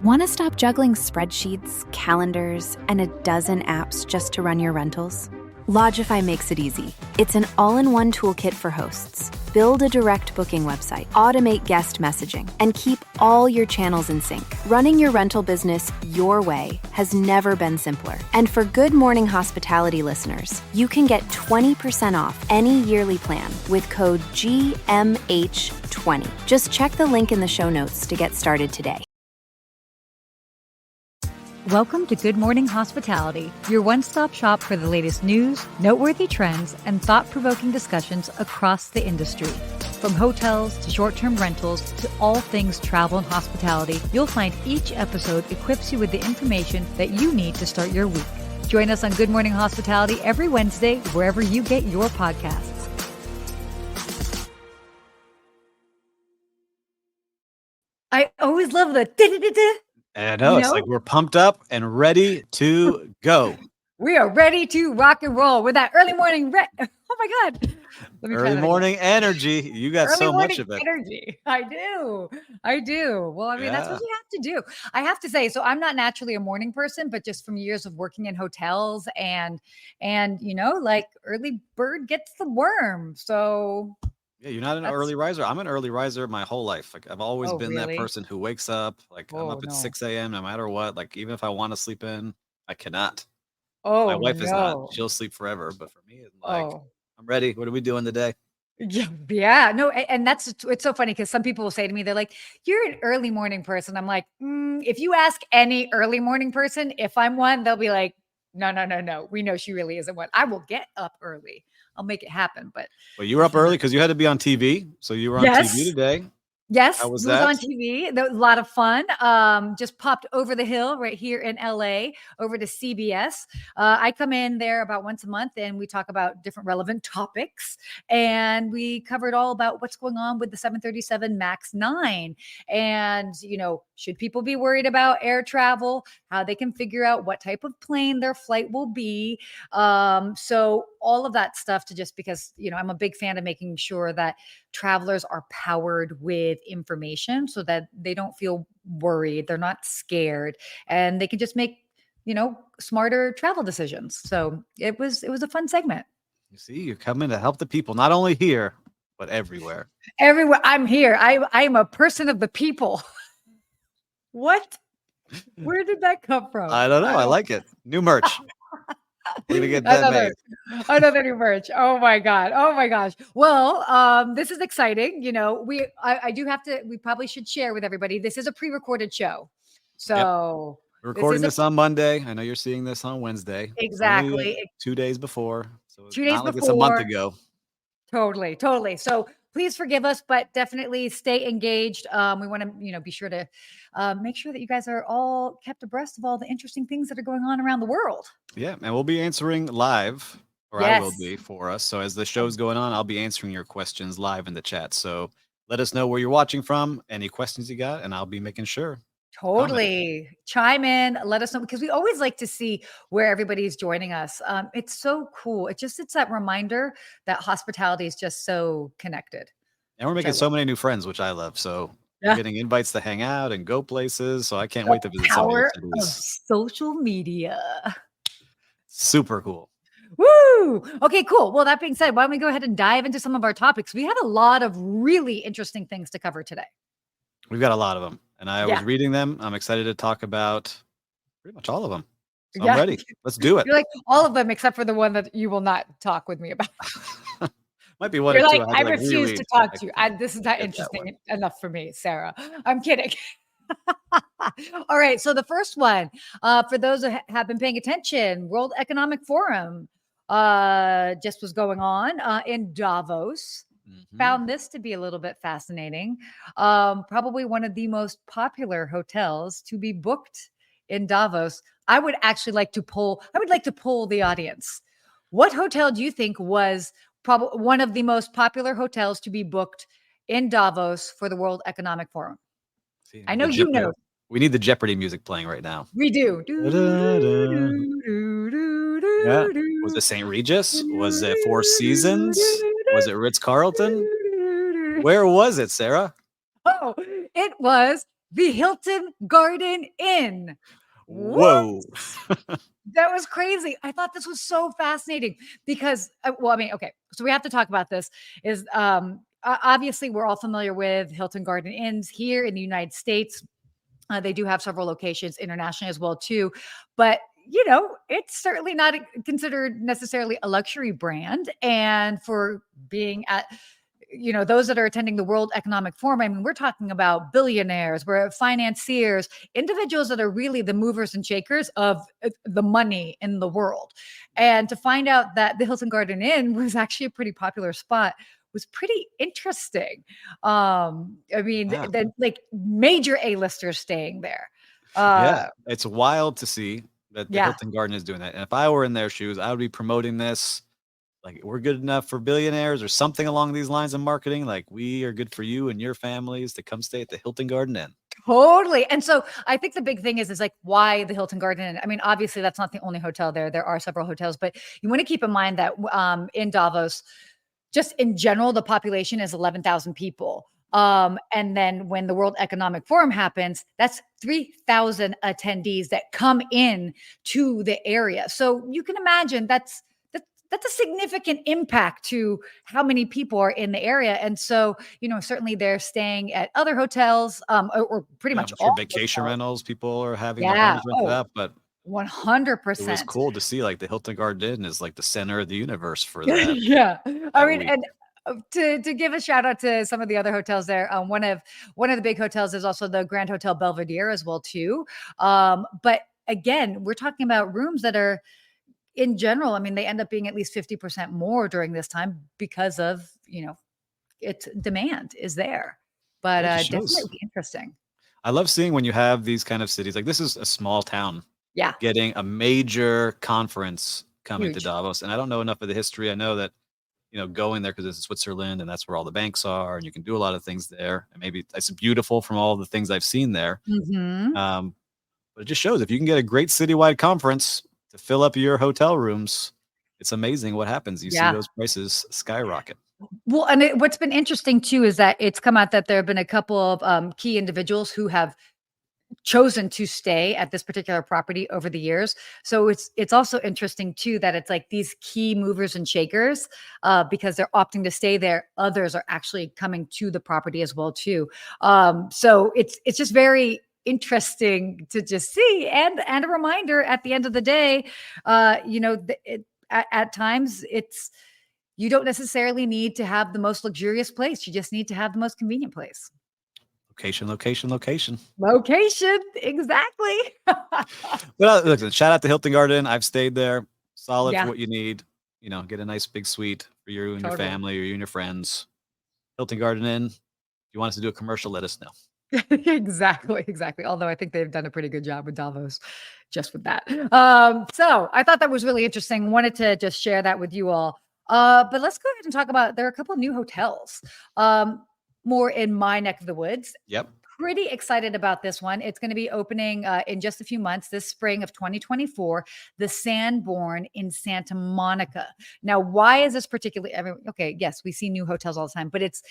Want to stop juggling spreadsheets, calendars, and a dozen apps just to run your rentals? Lodgify makes it easy. It's an all-in-one toolkit for hosts. Build a direct booking website, automate guest messaging, and keep all your channels in sync. Running your rental business your way has never been simpler. And for Good Morning Hospitality listeners, you can get 20% off any yearly plan with code GMH20. Just check the link in the show notes to get started today. Welcome to Good Morning Hospitality, your one-stop shop for the latest news, noteworthy trends, and thought-provoking discussions across the industry. From hotels to short-term rentals to all things travel and hospitality, you'll find each episode equips you with the information that you need to start your week. Join us on Good Morning Hospitality every Wednesday, wherever you get your podcasts. I always love the da-da-da-da. I know, it's like we're pumped up and ready to go. We are ready to rock and roll with that early morning. Oh my God. Early morning energy. You got so much of it. Energy. I do. Well, I mean, that's what you have to do. I have to say, so I'm not naturally a morning person, but just from years of working in hotels and like early bird gets the worm. So yeah, you're not an early riser. I'm an early riser my whole life. Like I've always been really? that person who wakes up. Like I'm up at 6 a.m. no matter what. Like even if I want to sleep in, I cannot. My wife is not. She'll sleep forever. But for me, it's like I'm ready. What are we doing today? Yeah. No, and it's so funny because some people will say to me, they're like, "You're an early morning person." I'm like, if you ask any early morning person if I'm one, they'll be like, No. We know she really isn't one. I will get up early. I'll make it happen. But you were up early because you had to be on TV. So you were on TV today. Yes, how was that? On TV. That was a lot of fun. Just popped over the hill right here in LA over to CBS. I come in there about once a month and we talk about different relevant topics. And we covered all about what's going on with the 737 MAX 9. And, should people be worried about air travel, how they can figure out what type of plane their flight will be. So all of that stuff to just because, I'm a big fan of making sure that travelers are powered with information so that they don't feel worried, they're not scared, and they can just make smarter travel decisions. So it was a fun segment. You see, you're coming to help the people, not only here but everywhere. I'm here. I am a person of the people. What? Where did that come from? I don't know. I like it. New merch. We're gonna get that made. Another new merch. Oh my gosh. Well, this is exciting. I do have to. We probably should share with everybody. This is a pre-recorded show, so we're recording this on Monday. I know you're seeing this on Wednesday. Exactly. 2 days before. So 2 days before. It's a month ago. Totally. So please forgive us, but definitely stay engaged. We want to, be sure to make sure that you guys are all kept abreast of all the interesting things that are going on around the world. Yeah, and we'll be answering live, or I will be for us. So as the show's going on, I'll be answering your questions live in the chat. So let us know where you're watching from, any questions you got, and I'll be making sure. Totally. Chime in, let us know, because we always like to see where everybody's joining us. It's so cool. It's that reminder that hospitality is just so connected. And we're making so many new friends, which I love. So we're getting invites to hang out and go places. So I can't wait to visit some of your cities. Of social media. Super cool. Woo! Okay, cool. Well, that being said, why don't we go ahead and dive into some of our topics? We have a lot of really interesting things to cover today. We've got a lot of them. And I was reading them. I'm excited to talk about pretty much all of them. So I'm ready. Let's do it. You're like all of them except for the one that you will not talk with me about. Might be one You're or two. like, I refuse to talk to you. This is not interesting enough for me, Sarah. I'm kidding. All right. So the first one, for those who have been paying attention, World Economic Forum just was going on in Davos. Found this to be a little bit fascinating. Probably one of the most popular hotels to be booked in Davos. I would like to poll the audience. What hotel do you think was probably one of the most popular hotels to be booked in Davos for the World Economic Forum? See, I know you know. We need the Jeopardy music playing right now. We do. Yeah. Was it St. Regis? Was it Four Seasons? Was it Ritz-Carlton? Where was it, Sarah? Oh, it was the Hilton Garden Inn. Whoa. That was crazy. I thought this was so fascinating because, okay, so we have to talk about this. Is obviously we're all familiar with Hilton Garden Inns here in the United States. They do have several locations internationally as well too, but it's certainly not considered necessarily a luxury brand. And for being at those that are attending the World Economic Forum, I mean, we're talking about billionaires, we're financiers, individuals that are really the movers and shakers of the money in the world. And to find out that the Hilton Garden Inn was actually a pretty popular spot was pretty interesting. I mean, the like major A-listers staying there. Yeah, it's wild to see that the Yeah. Hilton Garden is doing that. And if I were in their shoes, I would be promoting this. Like, we're good enough for billionaires or something along these lines of marketing. Like, we are good for you and your families to come stay at the Hilton Garden Inn. Totally. And so I think the big thing is like, why the Hilton Garden Inn? I mean, obviously that's not the only hotel there. There are several hotels, but you want to keep in mind that in Davos, just in general, the population is 11,000 people. And then when the World Economic Forum happens, that's 3,000 attendees that come in to the area. So you can imagine that's a significant impact to how many people are in the area. And so, certainly they're staying at other hotels, or pretty much all vacation hotels. rentals. People are having their homes rented out, but 100%. it was cool to see like the Hilton Garden Inn is like the center of the universe for that. Yeah. I mean, and to give a shout out to some of the other hotels there. One of the big hotels is also the Grand Hotel Belvedere as well too. But again, we're talking about rooms that are, in general, I mean, they end up being at least 50% more during this time because of, it's demand is there. But definitely interesting. I love seeing when you have these kind of cities. Like, this is a small town. Yeah. Getting a major conference coming to Huge. Davos. And I don't know enough of the history. I know that, going there because it's Switzerland and that's where all the banks are and you can do a lot of things there. And maybe it's beautiful from all the things I've seen there. Mm-hmm. But it just shows if you can get a great citywide conference to fill up your hotel rooms, it's amazing what happens. You see those prices skyrocket. Well, and what's been interesting too is that it's come out that there have been a couple of key individuals who have chosen to stay at this particular property over the years. So it's also interesting too that it's like these key movers and shakers, because they're opting to stay there. Others are actually coming to the property as well too. So it's just very interesting to just see, and a reminder at the end of the day, at times you don't necessarily need to have the most luxurious place. You just need to have the most convenient place. Location. Exactly. Well, look, shout out to Hilton Garden. I've stayed there. Solid for what you need. Get a nice big suite for you and your family or you and your friends. Hilton Garden Inn. If you want us to do a commercial, let us know. Exactly. Although I think they've done a pretty good job with Davos just with that. So I thought that was really interesting. Wanted to just share that with you all. But let's go ahead and talk about, there are a couple of new hotels, more in my neck of the woods. Yep. Pretty excited about this one. It's going to be opening in just a few months, this spring of 2024, the Sandbourne in Santa Monica. Now, why is this particularly, okay, yes, we see new hotels all the time, but it's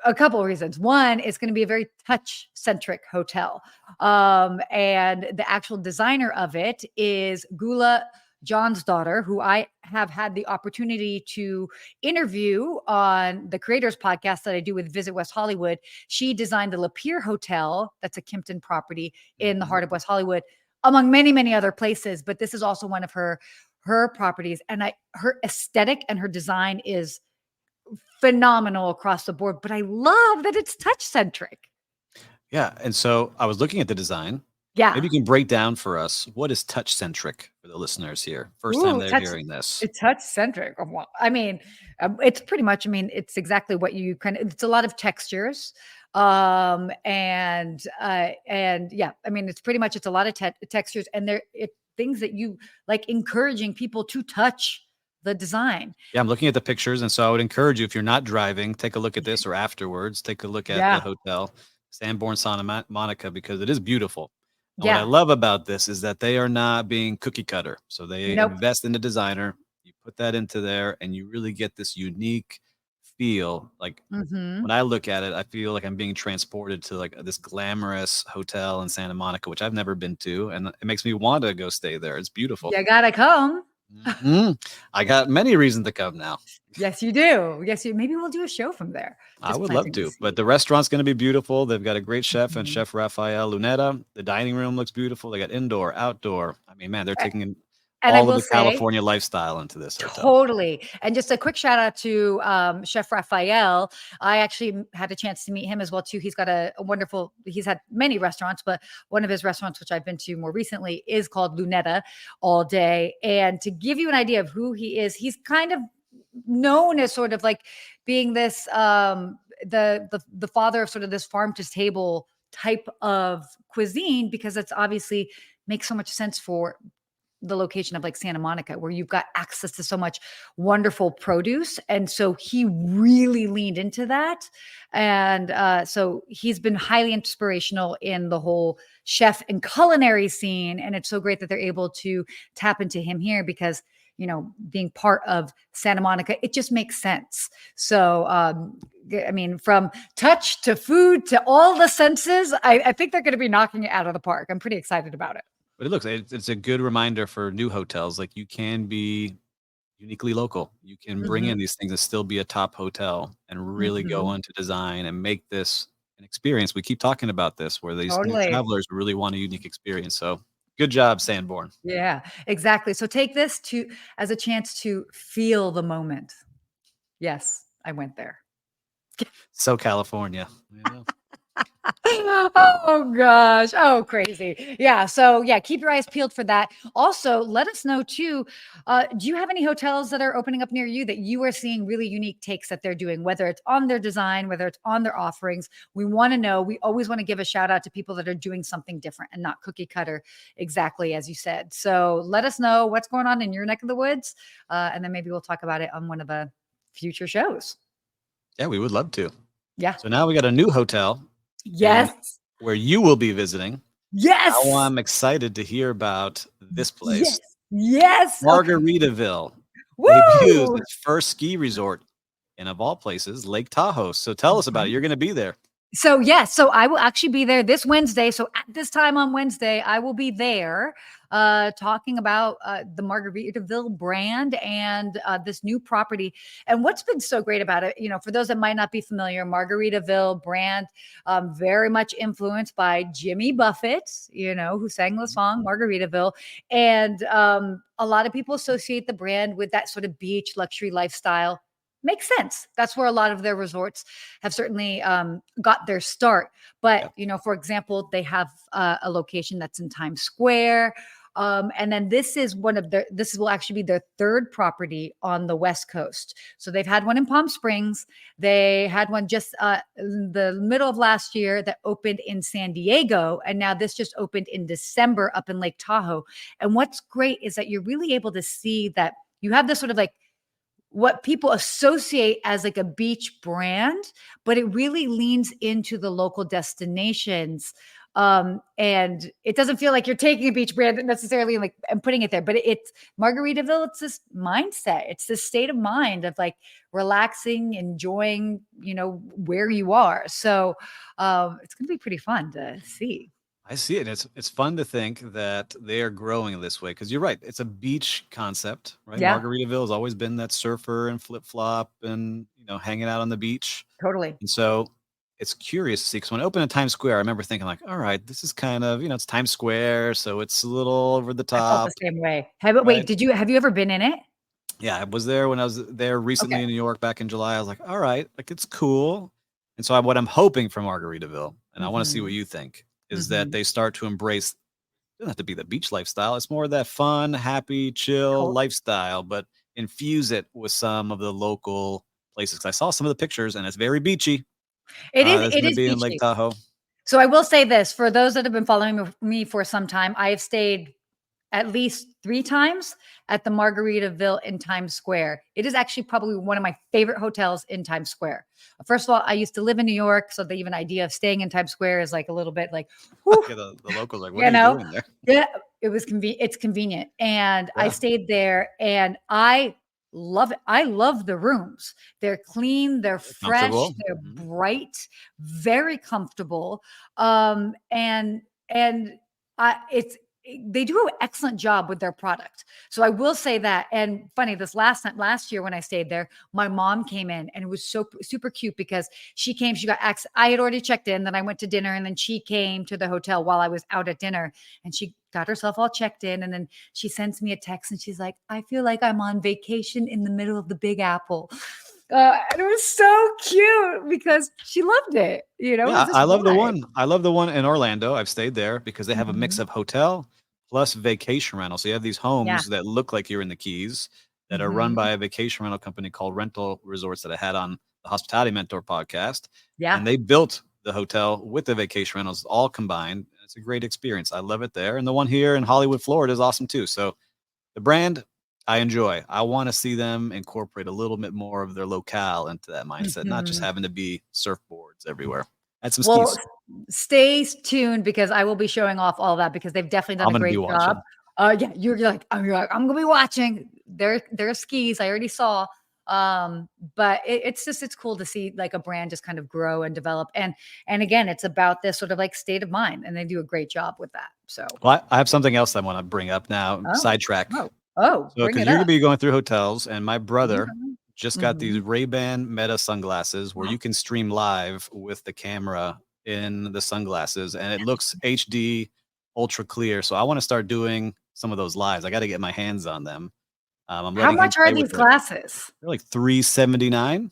a couple of reasons. One, it's going to be a very touch-centric hotel. And the actual designer of it is Gula John's daughter, who I have had the opportunity to interview on the Creators podcast that I do with Visit West Hollywood. She designed the Lapeer Hotel, that's a Kimpton property in the heart of West Hollywood, among many, many other places. But this is also one of her properties. And her aesthetic and her design is phenomenal across the board. But I love that it's touch-centric. Yeah. And so I was looking at the design. Yeah. Maybe you can break down for us what is touch-centric for the listeners here. First time they're hearing this. It's touch-centric. I mean, it's pretty much, it's exactly what you it's a lot of textures. And yeah, it's pretty much, it's a lot of textures, and things that you like, encouraging people to touch the design. Yeah, I'm looking at the pictures. And so I would encourage you, if you're not driving, take a look at this, or afterwards, take a look at the hotel, Sandbourne Santa Monica, because it is beautiful. And what I love about this is that they are not being cookie cutter. So they invest in the designer. You put that into there and you really get this unique feel like Mm-hmm. when I look at it, I feel like I'm being transported to like this glamorous hotel in Santa Monica, which I've never been to, and it makes me want to go stay there. It's beautiful. You gotta come. Mhm. I got many reasons to come now. Yes, you do. Yes, you. Maybe we'll do a show from there. I Just would love planting the to, but seed. the restaurant's going to be beautiful. They've got a great chef and Mhm. Chef Rafael Luneta. The dining room looks beautiful. They got indoor, outdoor. I mean, man, they're A- taking And I all of will the say, California lifestyle into this hotel. totally. And just a quick shout out to Chef Raphael. I actually had a chance to meet him as well too. He's got a wonderful. He's had many restaurants, but one of his restaurants, which I've been to more recently, is called Luneta All Day. And to give you an idea of who he is, he's kind of known as sort of like being this the father of sort of this farm to table type of cuisine because it's obviously makes so much sense for the location of like Santa Monica, where you've got access to so much wonderful produce. And so he really leaned into that. And so he's been highly inspirational in the whole chef and culinary scene. And it's so great that they're able to tap into him here because, you know, being part of Santa Monica, it just makes sense. So, I mean, from touch to food to all the senses, I think they're going to be knocking it out of the park. I'm pretty excited about it. But it's a good reminder for new hotels. Like you can be uniquely local. You can bring Mm-hmm. in these things and still be a top hotel and really Mm-hmm. go into design and make this an experience. We keep talking about this where these new Totally. travelers really want a unique experience. So good job, Sanborn. Yeah, exactly. So take this to as a chance to feel the moment. Yes, I went there. So California. Yeah. Oh gosh. Oh, crazy. Yeah. So yeah, keep your eyes peeled for that. Also, let us know too. Do you have any hotels that are opening up near you that you are seeing really unique takes that they're doing, whether it's on their design, whether it's on their offerings? We want to know. We always want to give a shout out to people that are doing something different and not cookie cutter, exactly as you said. So let us know what's going on in your neck of the woods. And then maybe we'll talk about it on one of the future shows. Yeah, we would love to. Yeah. So now we got a new hotel and Yes. where you will be visiting. Now Yes. I'm excited to hear about this Yes. place. Yes. Okay. Margaritaville debuts Woo! its first ski resort in, of all places, Lake Tahoe. So tell us about it. Mhm. You're going to be there. So, yes, so I will actually be there this Wednesday. So at this time on Wednesday, I will be there talking about the Margaritaville brand and this new property. And what's been so great about it, you know, for those that might not be familiar, Margaritaville brand, very much influenced by Jimmy Buffett, you know, who sang the song Margaritaville. And a lot of people associate the brand with that sort of beach luxury lifestyle. Makes sense. That's where a lot of their resorts have certainly got their start. Yeah. But, you know, for example, they have a location that's in Times Square. And then this is this will actually be their third property on the West Coast. So they've had one in Palm Springs. They had one just in the middle of last year that opened in San Diego. And now this just opened in December up in Lake Tahoe. And what's great is that you're really able to see that you have this sort of like what people associate as like a beach brand, but it really leans into the local destinations. And it doesn't feel like you're taking a beach brand necessarily like and putting it there, but it's Margaritaville. It's this mindset. It's this state of mind of like relaxing, enjoying, you know, where you are. So it's going to be pretty fun to see. I see it. It's fun to think that they are growing this way because you're right. It's a beach concept, right? Yeah, Margaritaville has always been that surfer and flip flop and hanging out on the beach. totally. And so it's curious to see because when I opened in Times Square, I remember thinking like, all right, this is kind of it's Times Square, so it's a little over the I felt the top, same way. Wait, right? have you ever been in it? Yeah, I was there when I was there recently Okay. in New York back in July. I was like, all right, like it's cool. And so what I'm hoping for Margaritaville, and I want to see what Hmm. you think, is that Hmm. they start to embrace. It doesn't have to be the beach lifestyle. It's more of that fun, happy, chill lifestyle, but infuse it with some of the local places. 'Cause I saw some of the pictures, and it's very beachy. That's It going to is be in Lake beachy. Tahoe. So I will say this, for those that have been following me for some time, I have stayed at least 3 times at the Margaritaville in Times Square. It is actually probably one of my favorite hotels in Times Square. First of all, I used to live in New York, so the even idea of staying in Times Square is like a little bit like, whew, Yeah, the locals are like, what are you you know? doing there? Yeah, it's convenient. And I Yeah. stayed there and I love it. I love the rooms. They're clean, they're fresh, they're Mm-hmm. bright, very comfortable. And it's they do an excellent job with their product. So I will say that. And funny, this last year when I stayed there, my mom came in and it was so super cute because she got access. I had already checked in, then I went to dinner, and then she came to the hotel while I was out at dinner, and she got herself all checked in. And then she sends me a text and she's like, I feel like I'm on vacation in the middle of the Big Apple. And it was so cute because she loved it. Yeah, it I love the vibe. one. I love the one in Orlando. I've stayed there because they have a mix Mhm. of hotel plus vacation rental. So you have these Yeah. homes that look like you're in the Keys that are run Mhm. by a vacation rental company called Rental Resorts that I had on the Hospitality Mentor podcast. Yeah. And they built the hotel with the vacation rentals all combined. It's a great experience. I love it there. And the one here in Hollywood, Florida is awesome too. So the brand I enjoy. I want to see them incorporate a little bit more of their locale into that mindset, not just Mhm. having to be surfboards everywhere. Add some Well, skis. stay tuned because I will be showing off all that because they've definitely done I'm a gonna be great job. watching. Yeah, you're like, I'm gonna be watching. Their skis. I already saw. But it's cool to see like a brand just kind of grow and develop. And again, it's about this sort of like state of mind, and they do a great job with that. So, Well, I have something else I want to bring up now. oh, Sidetrack. So, bring because it you're gonna up. be going through hotels, and my brother just got these Mhm. Ray-Ban Meta sunglasses where you can stream live with the camera in the sunglasses, and it looks HD, ultra clear. So I want to start doing some of those lives. I got to get my hands on them. I'm How letting him much are play with these it. glasses? They're like $379,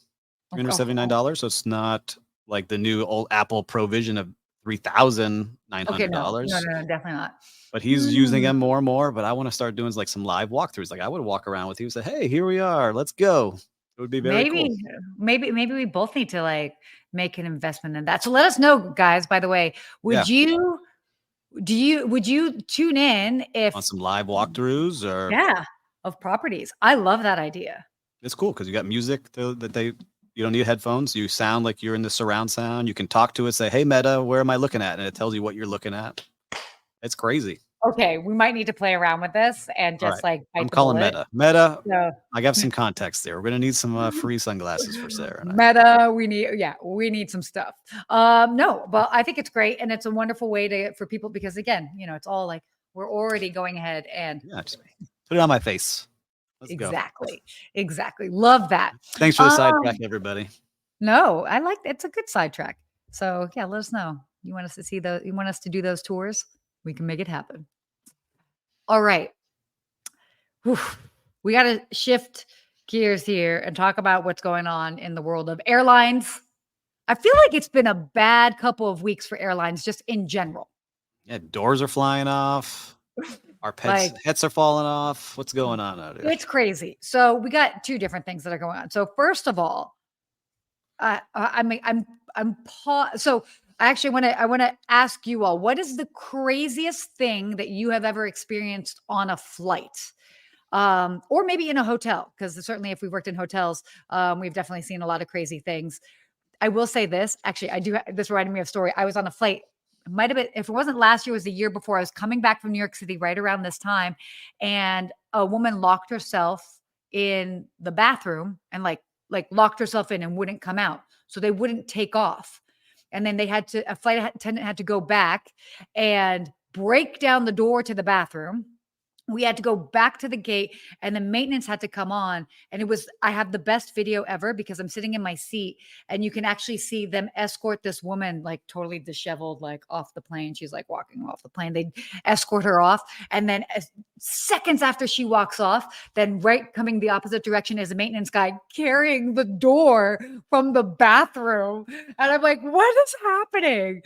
Oh, $379. So it's not like the new old Apple Pro Vision of three thousand nine okay, hundred no, dollars. definitely not. But he's using them more and more. But I want to start doing like some live walkthroughs. Like I would walk around with you and say, "Hey, here we are. Let's go." It would be very Maybe, cool. maybe we both need to like make an investment in that. So let us know, guys. By the way, Yeah, would you tune in on if some live walkthroughs, or yeah of properties? I love that idea. it's cool because you got music that they. You don't need headphones. You sound like you're in the surround sound. You can talk to it, say, "Hey, Meta, where am I looking at?" And it tells you what you're looking at. It's crazy. Okay, we might need to play around with this and All just right. like I'm bite the calling bullet. Meta. Meta, So I got some context there. We're gonna need some free sunglasses for Sarah and I. Meta, we need some stuff. No, but I think it's great and it's a wonderful way for people because again, it's all like we're already going ahead and Yeah, just put it on my face. Let's go. exactly. Love that. Thanks for the sidetrack, Um, everybody. no, I like it's a good sidetrack. So yeah, let us know. You want us to you want us to do those tours? We can make it happen. All right. Whew. We got to shift gears here and talk about what's going on in the world of airlines. I feel like it's been a bad couple of weeks for airlines just in general. Yeah, doors are flying off. Our Like pets are falling off. What's going on out here? it's crazy. So we got two different things that are going on. So first of all, so I want to ask you all, what is the craziest thing that you have ever experienced on a flight? Or maybe in a hotel, because certainly if we've worked in hotels, we've definitely seen a lot of crazy things. I will say this, actually, this reminded me of a story. I was on a flight. It might have been, if it wasn't last year, it was the year before. I was coming back from New York City right around this time, and a woman locked herself in the bathroom and like locked herself in and wouldn't come out. So they wouldn't take off. And then a flight attendant had to go back and break down the door to the bathroom. We had to go back to the gate and the maintenance had to come on. And I have the best video ever because I'm sitting in my seat and you can actually see them escort this woman like totally disheveled, like off the plane. She's like walking off the plane. They escort her off. And then seconds after she walks off, then right coming the opposite direction is a maintenance guy carrying the door from the bathroom. And I'm like, what is happening?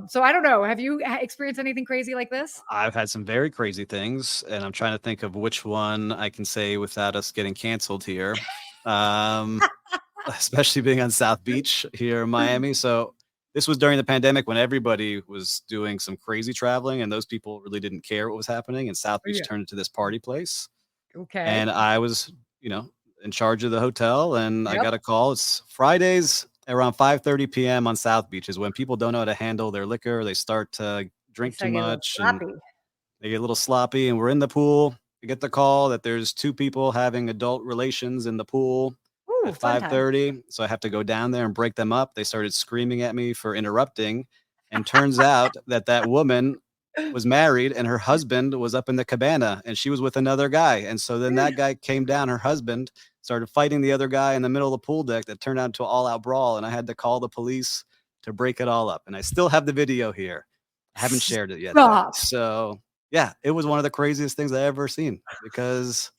So I don't know. Have you experienced anything crazy like this? I've had some very crazy things, and I'm trying to think of which one I can say without us getting canceled here. Um, especially being on South Beach here in Miami. So this was during the pandemic when everybody was doing some crazy traveling, and those people really didn't care what was happening. And South Beach Yeah. turned into this party place. Okay. And I was, in charge of the hotel, and I Yep. got a call. It's Fridays around 5:30 p.m. on South Beach is when people don't know how to handle their liquor. They start to drink too Get a little much and sloppy. they get a little sloppy, and we're in the pool. I get the call that there's 2 people having adult relations in the pool Ooh, at fun time. 5:30. So I have to go down there and break them up. They started screaming at me for interrupting. And turns out that woman was married and her husband was up in the cabana and she was with another guy. And so then that guy came down, her husband started fighting the other guy in the middle of the pool deck that turned out into an all-out brawl. And I had to call the police to break it all up. And I still have the video here. I haven't shared it yet though. Stop. So yeah, it was one of the craziest things I ever seen because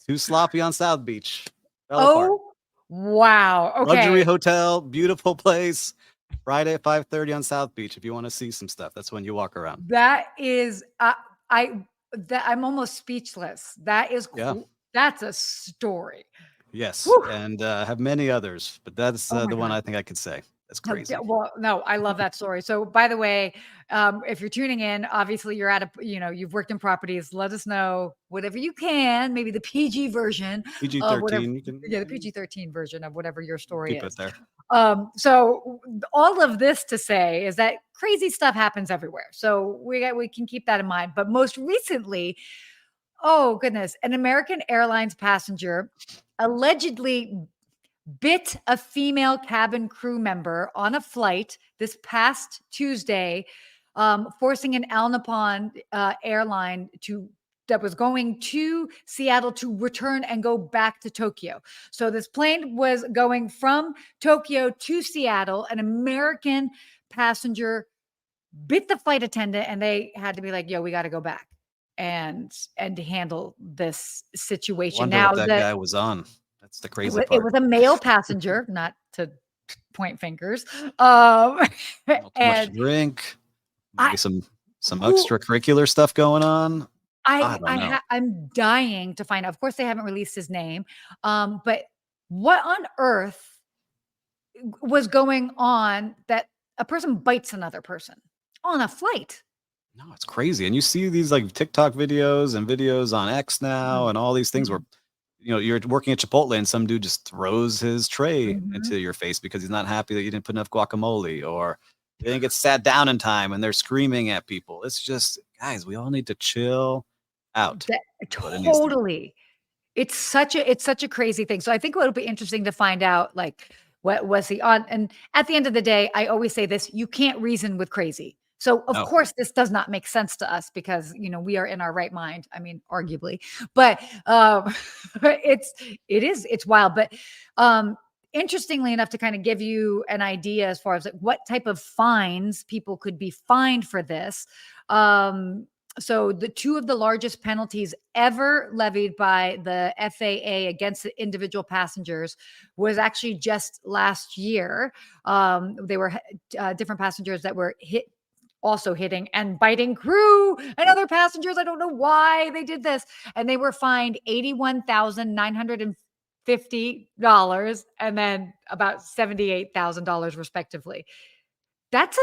too sloppy on South Beach. Fell apart. Oh, wow. Luxury Okay. hotel, beautiful place. Friday at 5:30 on South Beach. If you want to see some stuff, that's when you walk around. That is, I'm almost speechless. That is Yeah. cool. That's a story. Yes, Whew. and have many others, but that's Oh my the one God. I think I could say. That's No, crazy. well, no, I love that story. So, by the way, if you're tuning in, obviously you're you've worked in properties. Let us know whatever you can, maybe the PG version of whatever, PG-13, you can the PG-13 version of whatever your story keep it is. there. So all of this to say is that crazy stuff happens everywhere. So we can keep that in mind. But most recently, oh goodness, an American Airlines passenger allegedly bit a female cabin crew member on a flight this past Tuesday, forcing an Al Nippon airline that was going to Seattle to return and go back to Tokyo. So this plane was going from Tokyo to Seattle. An American passenger bit the flight attendant, and they had to be like, "Yo, we got to go back and handle this situation." Wonder Now what that guy was on. That's the crazy it part. was a male passenger, not to point fingers. Too much And to drink, I maybe some who extracurricular stuff going on. I don't know. I'm dying to find out. Of course, they haven't released his name, but what on earth was going on that a person bites another person on a flight? No, it's crazy. And you see these like TikTok videos and videos on X now and all these things where, you're working at Chipotle and some dude just throws his tray Mhm. into your face because he's not happy that you didn't put enough guacamole, or they didn't get sat down in time and they're screaming at people. It's just, guys, we all need to chill out. What it needs to be. Totally. It's such a crazy thing. So I think it'll be interesting to find out, like, what was he on? And at the end of the day, I always say this: you can't reason with crazy. So of No. course this does not make sense to us because we are in our right mind. I mean, arguably, but it's wild. But interestingly enough, to kind of give you an idea as far as like what type of fines people could be fined for this. So the two of the largest penalties ever levied by the FAA against the individual passengers was actually just last year. They were different passengers that were also hitting and biting crew and other passengers. I don't know why they did this. And they were fined $81,950 and then about $78,000 respectively. That's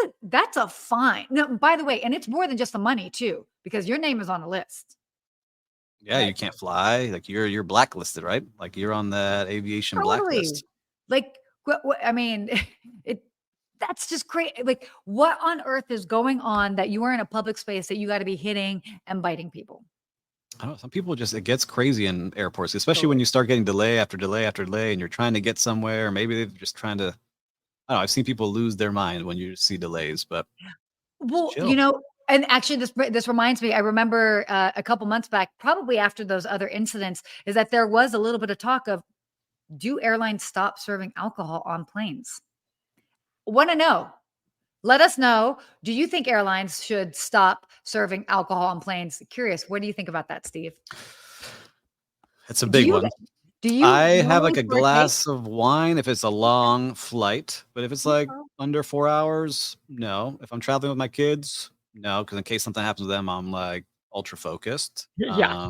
a fine. No, by the way, and it's more than just the money too, because your name is on a list. Yeah, you can't fly. Like you're blacklisted, right? Like you're on that aviation blacklist. Like what I mean, that's just crazy. Like what on earth is going on that you are in a public space that you got to be hitting and biting people? I don't know. Some people it gets crazy in airports, especially when Totally. you start getting delay after delay after delay and you're trying to get somewhere. Maybe they're just trying to, I don't know. I've seen people lose their mind when you see delays, but just Well, chill. and actually this reminds me, I remember a couple months back, probably after those other incidents, is that there was a little bit of talk of, do airlines stop serving alcohol on planes? Want to know? Let us know. Do you think airlines should stop serving alcohol on planes? Curious. What do you think about that, Steve? It's a Do big you one. do you I have like normally a partake? glass of wine if it's a long flight, but if it's like Okay. under 4 hours, no. If I'm traveling with my kids, no, because in case something happens to them, I'm like ultra focused. Yeah.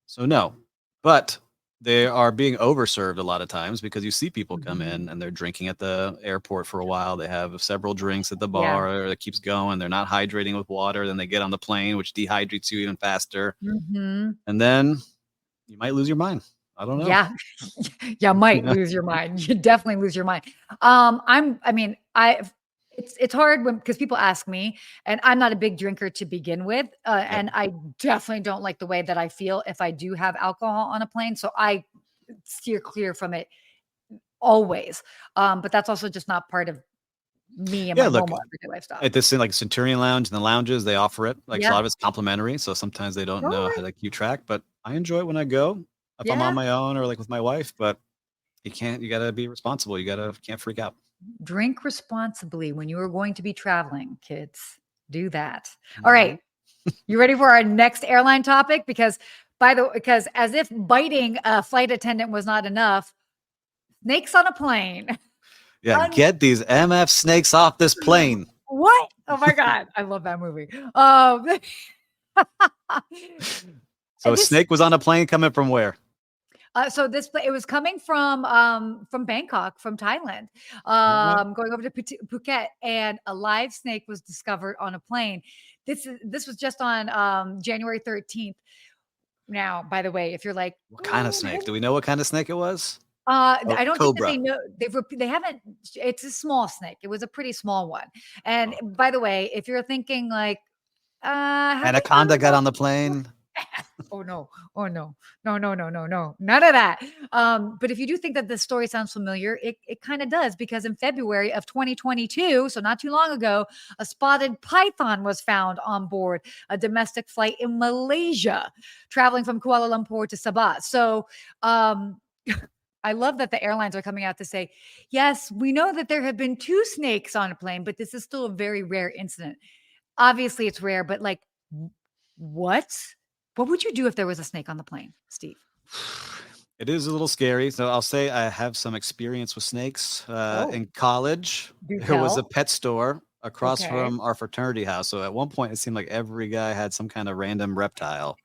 So no, but they are being overserved a lot of times because you see people come Mhm. in and they're drinking at the airport for a while. They have several drinks at the Yeah. bar that keeps going. They're not hydrating with water. Then they get on the plane, which dehydrates you even faster. Mhm. And then you might lose your mind. I don't know. Yeah. You might lose your mind. You definitely lose your mind. I mean, It's hard because people ask me, and I'm not a big drinker to begin with, Yep. and I definitely don't like the way that I feel if I do have alcohol on a plane, so I steer clear from it always. But that's also just not part of me and Yeah, my look, normal everyday lifestyle. at this like Centurion Lounge and the lounges, they offer it. Like, a Yeah. lot of it's complimentary, so sometimes they don't know how Totally. to keep track, but I enjoy it when I go, if I'm on Yeah. my own or, like, with my wife, but you gotta be responsible, can't freak out. Drink responsibly when you are going to be traveling, kids. Do that. All Mhm. right. You ready for our next airline topic? Because as if biting a flight attendant was not enough, snakes on a plane. Yeah, Un- get these MF snakes off this plane. what? Oh my God. I love that movie. So a This snake was on a plane coming from where? it was coming from Bangkok, from Thailand, What? going over to Phuket, and a live snake was discovered on a plane. This was just on January 13th. Now, by the way, if you're like, What kind of snake? Do we know what kind of snake it was? I don't think that they Cobra. know. They haven't. It's a small snake. It was a pretty small one. And Oh, by the way, if you're thinking like, have they anaconda found got one? on the plane. Oh no. Oh no. No, no, no, no, no. None of that. But if you do think that this story sounds familiar, it kind of does, because in February of 2022, so not too long ago, a spotted python was found on board a domestic flight in Malaysia, traveling from Kuala Lumpur to Sabah. So I love that the airlines are coming out to say, yes, we know that there have been two snakes on a plane, but this is still a very rare incident. Obviously, it's rare, but like, what? What would you do if there was a snake on the plane, Steve? It is a little scary. So I'll say I have some experience with snakes. Oh, In college, do there was a tell. pet store across Okay. from our fraternity house. So at one point, it seemed like every guy had some kind of random reptile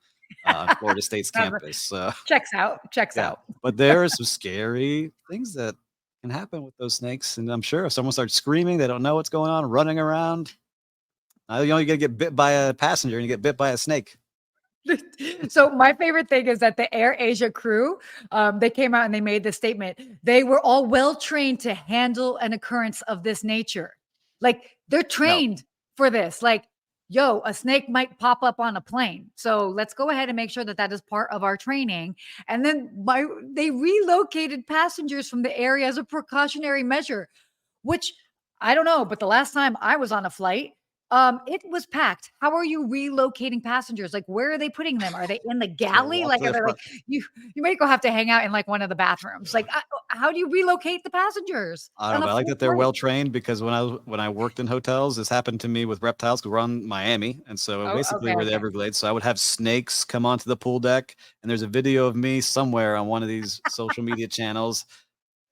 on Florida State's campus. So Checks out. Checks yeah, out. but there are some scary things that can happen with those snakes. And I'm sure if someone starts screaming, they don't know what's going on, running around. You know, you gotta get bit by a passenger and you get bit by a snake. So my favorite thing is that the AirAsia crew, they came out and they made this statement. They were all well trained to handle an occurrence of this nature. Like, they're No, trained for this. Like, yo, a snake might pop up on a plane. So let's go ahead and make sure that that is part of our training. And then they relocated passengers from the area as a precautionary measure, which I don't know, but the last time I was on a flight, it was packed. How are you relocating passengers? Like, where are they putting them? Are they in the just gotta galley? walk Like, to are the they like front. you might go have to hang out in like one of the bathrooms. Like, how do you relocate the passengers I don't on know, a but I like full that they're flight? well trained because when I worked in hotels, this happened to me with reptiles 'cause we're on Miami, and so Oh, basically okay, we're the okay. Everglades. So I would have snakes come onto the pool deck, and there's a video of me somewhere on one of these social media channels,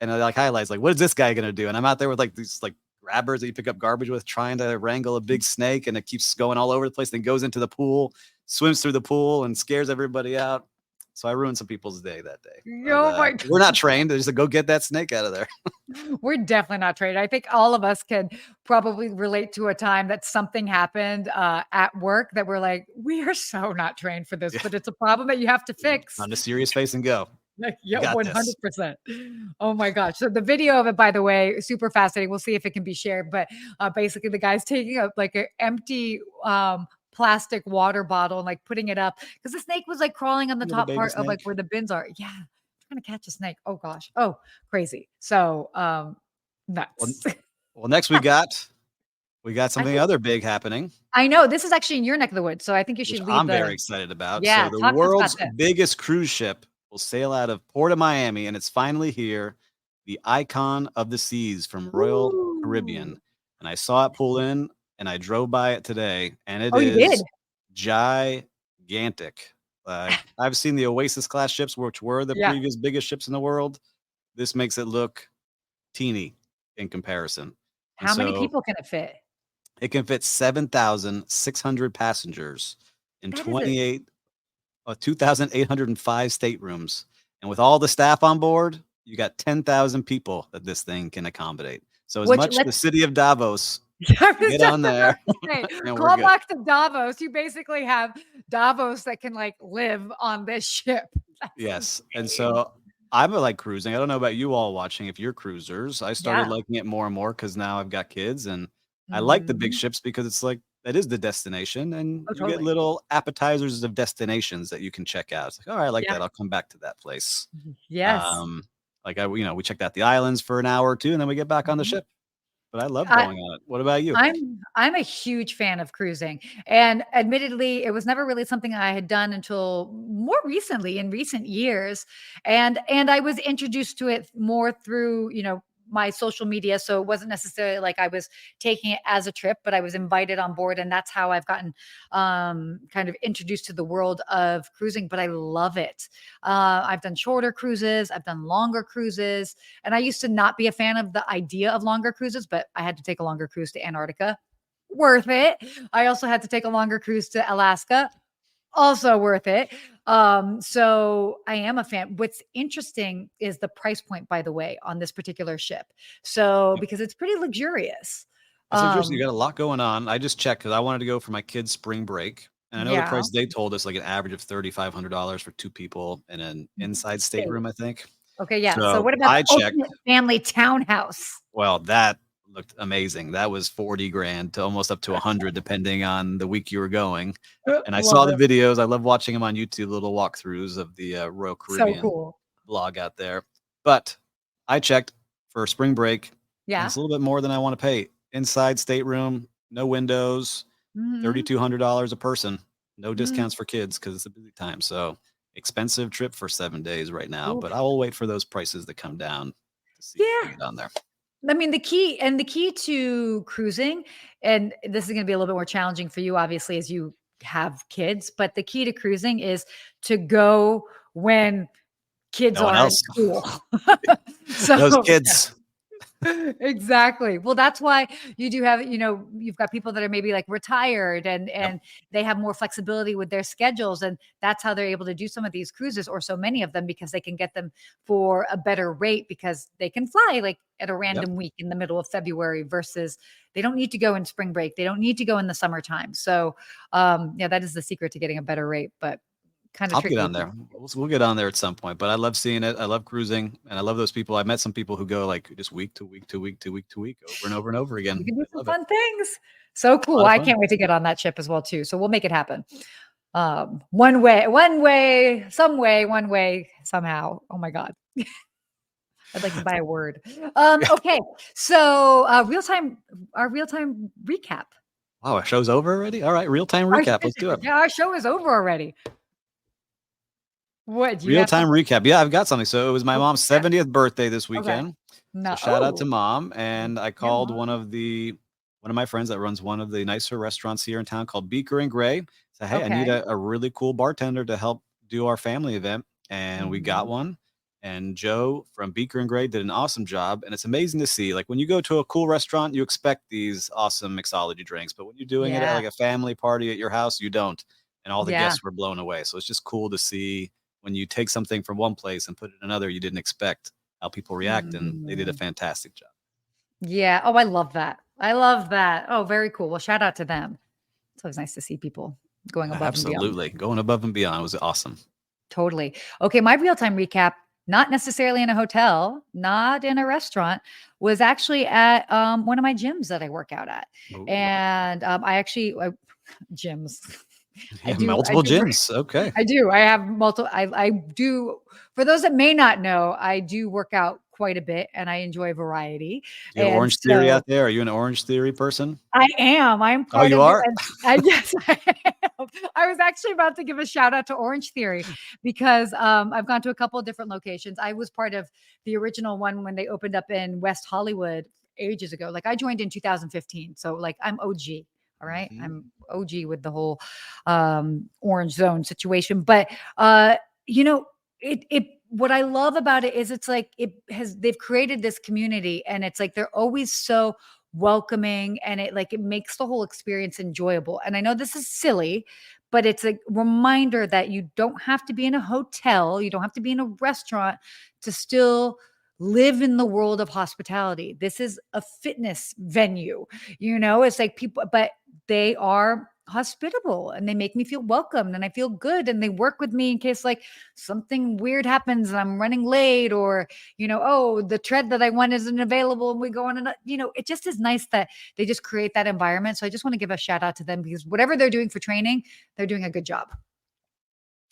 and it like highlights like, what is this guy gonna do? And I'm out there with like these like grabbers that you pick up garbage with, trying to wrangle a big snake, and it keeps going all over the place, then goes into the pool, swims through the pool, and scares everybody out. So I ruined some people's day that day. But Oh my we're not trained. Just to go get that snake out of there. We're definitely not trained. I think all of us can probably relate to a time that something happened at work that we're like, we are so not trained for this, Yeah. but it's a problem that you have to fix. On a serious face and go. Like, You yeah, got this. 100%. Oh my gosh. So the video of it, by the way, super fascinating. We'll see if it can be shared. But basically, the guy's taking up like an empty plastic water bottle and like putting it up because the snake was like crawling on the Little top baby part of like snake. where the bins are. Yeah. Trying to catch a snake. Oh gosh. Oh, crazy. So Well, nuts. well, next we got I something think other big happening, I know this is actually in your neck of the woods. So I think you which should lead I'm very the excited about. So yeah, the talk to us about world's this. biggest cruise ship will sail out of Port of Miami, and it's finally here. The Icon of the Seas from Royal Ooh. Caribbean. And I saw it pull in, and I drove by it today, and it Oh, you did? is gigantic. I've seen the Oasis class ships, which were the Yeah. previous biggest ships in the world. This makes it look teeny in comparison. And How many so people can it fit? it can fit 7,600 passengers in That is a 2,805 staterooms. And with all the staff on board, you got 10,000 people that this thing can accommodate. So as which much the let's city of Davos, I was get just on about there to say, and we're call good. back to Davos. You basically have Davos that can like live on this ship. That's Yes. And insane. so I'm like cruising. I don't know about you all watching if you're cruisers. I started Yeah. liking it more and more because now I've got kids and I like the big Mhm. ships because it's like that is the destination, and Oh, you get totally. little appetizers of destinations that you can check out. It's like, all right, I like Yeah. that. I'll come back to that place. Yes. Um, like we checked out the islands for an hour or two, and then we get back on the Mhm. ship. But I love I going on it. What about you? I'm a huge fan of cruising, and admittedly, it was never really something I had done until more recently in recent years, and I was introduced to it more through, my social media, so it wasn't necessarily like I was taking it as a trip, but I was invited on board, and that's how I've gotten kind of introduced to the world of cruising. But I love it. I've done shorter cruises, I've done longer cruises, and I used to not be a fan of the idea of longer cruises, but I had to take a longer cruise to Antarctica. Worth it. I also had to take a longer cruise to Alaska. Also worth it. So I am a fan. What's interesting is the price point, by the way, on this particular ship. So Yep. because it's pretty luxurious. It's luxurious. You Um, got a lot going on. I just checked because I wanted to go for my kids' spring break, and I know the yeah. price they told us like an average of $3,500 for two people in an inside State. stateroom, I think. Okay, yeah. So So what about the I checked. ultimate family townhouse? Well, that looked amazing. That was 40 grand to almost up to 100 depending on the week you were going. And I saw Love the it. videos. I love watching them on YouTube, little walkthroughs of the Royal So Caribbean cool. blog out there. But I checked for spring break, and Yeah. it's a little bit more than I want to pay. Inside stateroom, no windows, Mhm. $3,200 a person. No Mm. discounts for kids because it's a busy time. So expensive trip for 7 days right now. But I Oof. will wait for those prices to come down to see if I Yeah. can get on there. I mean, the key to cruising, and this is going to be a little bit more challenging for you, obviously, as you have kids, but the key to cruising is to go when kids No one are in else. school. So Those kids. exactly. Well, that's why you do have, you've got people that are maybe like retired and Yep, and they have more flexibility with their schedules, and that's how they're able to do some of these cruises, or so many of them, because they can get them for a better rate because they can fly like at a yep. random week in the middle of February versus they don't need to go in spring break. They don't need to go in the summertime. So, yeah, that is the secret to getting a better rate, but kind of I'll get tricky. on there. We'll get on there at some point, but I love seeing it. I love cruising, and I love those people. I met some people who go, like, just week to week to week to week to week over and over and over You again. can do They some love it. fun things. So A cool. lot of I fun. can't wait to get on that ship as well too. So we'll make it happen. One way, some way, one way, somehow. Oh my God. I'd like to buy a word. Okay. So our real-time recap. Wow, our show's over already? All right, real-time Our, recap. Let's do it. yeah, our show is over already. What do you have Real-time something? recap. Yeah, I've got something. So it was my Oh, mom's 70th birthday this okay. weekend. So No. shout out to Oh, mom. And I yeah, called mom. one of my friends that runs one of the nicer restaurants here in town called Beaker and Gray. Said, hey, I need Okay. a really cool bartender to help do our family event. And we got Mhm. one. And Joe from Beaker and Gray did an awesome job. And it's amazing to see. Like when you go to a cool restaurant, you expect these awesome mixology drinks. But when you're doing it at Yeah. like a family party at your house, you don't. And all the Yeah. guests were blown away. So it's just cool to see when you take something from one place and put it in another you didn't expect how people react, and they did a Mhm. fantastic job. Yeah. Oh, I love that. I love that. Oh, very cool. Well, shout out to them. It's always nice to see people going Yeah, above and beyond. absolutely. Going above and beyond was awesome. Totally. Okay, my real-time recap, not necessarily in a hotel, not in a restaurant, was actually at one of my gyms that I work out at. Ooh. And gyms. I Yeah, do I multiple do gyms. Okay. I do. I have multiple. I do. For those that may not know, I do work out quite a bit, and I enjoy variety. Do you have And Orange Theory so out there? Are you an Orange Theory person? I am. I'm Oh, part you of it, are? and I yes, I am. I was actually about to give a shout out to Orange Theory because I've gone to a couple of different locations. I was part of the original one when they opened up in West Hollywood ages ago. Like I joined in 2015, so like I'm OG. All right, Mhm. I'm OG with the whole Orange Zone situation. But you know, it what I love about it is it's like they've created this community, and it's like they're always so welcoming, and it makes the whole experience enjoyable. And I know this is silly, but it's a reminder that you don't have to be in a hotel, you don't have to be in a restaurant to still live in the world of hospitality. This is a fitness venue. It's like people, but they are hospitable and they make me feel welcomed and I feel good, and they work with me in case like something weird happens and I'm running late, or, oh, the tread that I want isn't available and we go on it just is nice that they just create that environment. So I just want to give a shout out to them, because whatever they're doing for training, they're doing a good job.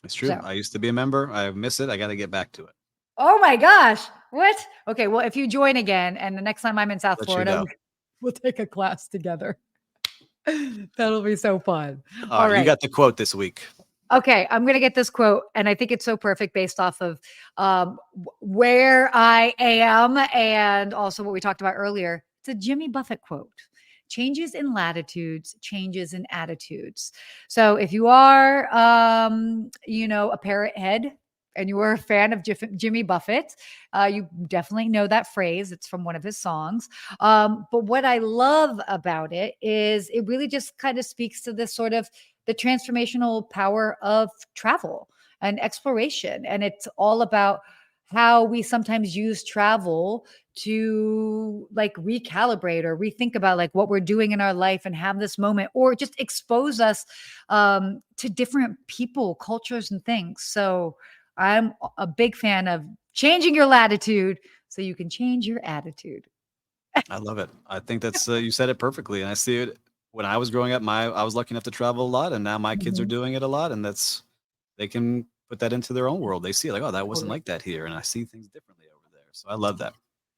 It's true. So. I used to be a member. I miss it. I got to get back to it. Oh my gosh. What? Okay. Well, if you join again and the next time I'm in South Florida, we'll take a class together. That'll be so fun. All right. You got the quote this week. Okay. I'm going to get this quote, and I think it's so perfect based off of where I am and also what we talked about earlier. It's a Jimmy Buffett quote. Changes in latitudes, changes in attitudes. So if you are, a parrot head and you are a fan of Jimmy Buffett, you definitely know that phrase. It's from one of his songs. But what I love about it is it really just kind of speaks to this sort of the transformational power of travel and exploration. And it's all about how we sometimes use travel to like recalibrate or rethink about like what we're doing in our life and have this moment, or just expose us to different people, cultures, and things. So I'm a big fan of changing your latitude so you can change your attitude. I love it. I think that's, you said it perfectly. And I see it when I was growing up, I was lucky enough to travel a lot, and now my kids are doing it a lot, and they can put that into their own world. They see like, oh, that wasn't like that here. And I see things differently over there. So I love that.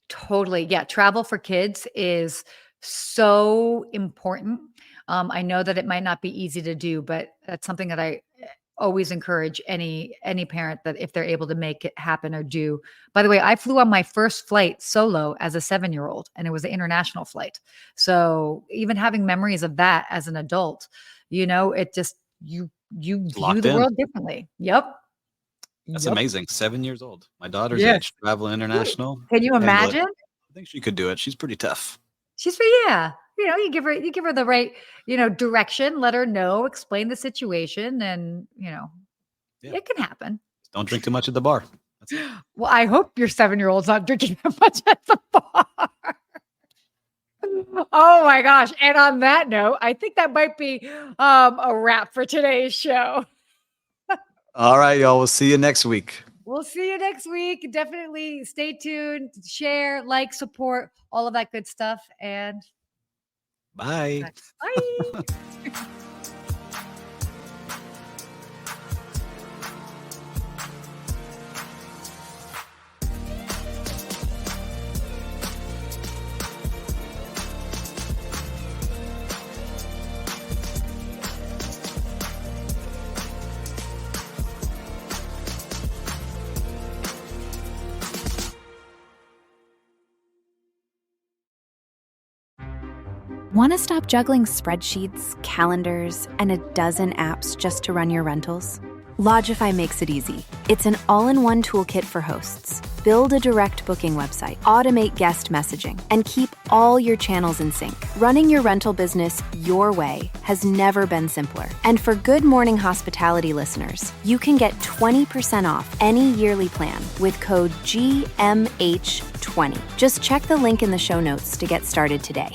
Totally. Yeah. Travel for kids is so important. I know that it might not be easy to do, but that's something that I always encourage any parent, that if they're able to make it happen or do. By the way, I flew on my first flight solo as a 7-year-old, and it was an international flight. So even having memories of that as an adult, it just, you view the world differently. Yep. That's amazing. 7 years old. My daughter's age, traveling international. Can you imagine? I think she could do it. She's pretty tough. Yeah. You give her the right, direction, let her know, explain the situation, and, it can happen. Don't drink too much at the bar. That's it. Well, I hope your 7-year-old's not drinking that much at the bar. Oh my gosh. And on that note, I think that might be a wrap for today's show. All right, y'all. We'll see you next week. We'll see you next week. Definitely stay tuned, share, like, support, all of that good stuff. And bye. Bye. Want to stop juggling spreadsheets, calendars, and a dozen apps just to run your rentals? Logify makes it easy. It's an all-in-one toolkit for hosts. Build a direct booking website, automate guest messaging, and keep all your channels in sync. Running your rental business your way has never been simpler. And for Good Morning Hospitality listeners, you can get 20% off any yearly plan with code GMH20. Just check the link in the show notes to get started today.